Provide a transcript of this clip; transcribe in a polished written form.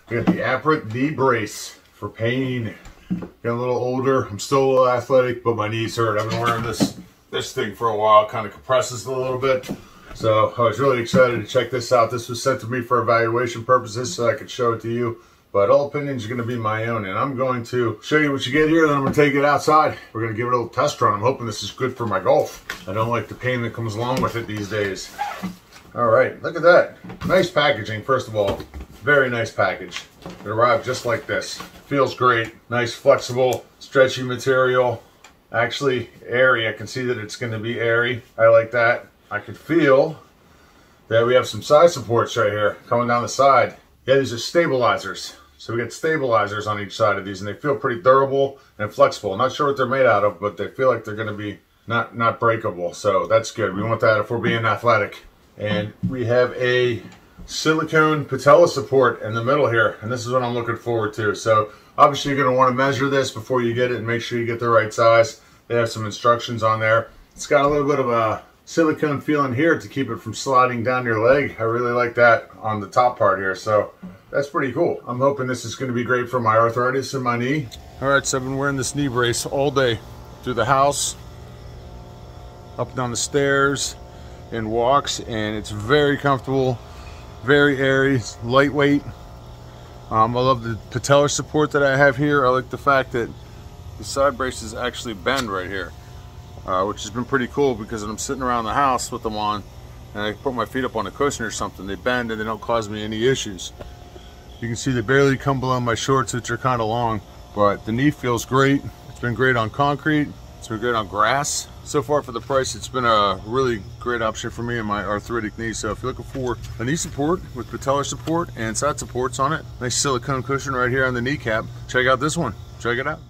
We got the Aprut knee brace for pain. Getting a little older. I'm still a little athletic, but my knees hurt. I've been wearing this thing for a while. Kind of compresses a little bit. So I was really excited to check this out. This was sent to me for evaluation purposes so I could show it to you. But all opinions are going to be my own, and I'm going to show you what you get here, then I'm going to take it outside. We're going to give it a little test run. I'm hoping this is good for my golf. I don't like the pain that comes along with it these days. All right, look at that. Nice packaging, first of all. Very nice package. It arrived just like this. Feels great. Nice, flexible, stretchy material. Actually, airy. I can see that it's going to be airy. I like that. I can feel that we have some side supports right here coming down the side. Yeah, these are stabilizers. So we got stabilizers on each side of these, and they feel pretty durable and flexible. I'm not sure what they're made out of, but they feel like they're going to be not breakable. So that's good. We want that if we're being athletic. And we have a silicone patella support in the middle here, and this is what I'm looking forward to. So obviously you're going to want to measure this before you get it and make sure you get the right size. They have some instructions on there. It's got a little bit of a silicone feeling here to keep it from sliding down your leg. I really like that on the top part here, so that's pretty cool. I'm hoping this is going to be great for my arthritis in my knee. All right, so I've been wearing this knee brace all day through the house, up and down the stairs, in walks, and it's very comfortable, very airy, lightweight. I love the patellar support that I have here. I like the fact that the side braces actually bend right here. Which has been pretty cool because when I'm sitting around the house with them on and I put my feet up on a cushion or something, they bend and they don't cause me any issues. You can see they barely come below my shorts, which are kind of long, but the knee feels great. It's been great on concrete. It's been great on grass. So far for the price, it's been a really great option for me and my arthritic knee. So if you're looking for a knee support with patellar support and side supports on it, nice silicone cushion right here on the kneecap, check out this one. Check it out.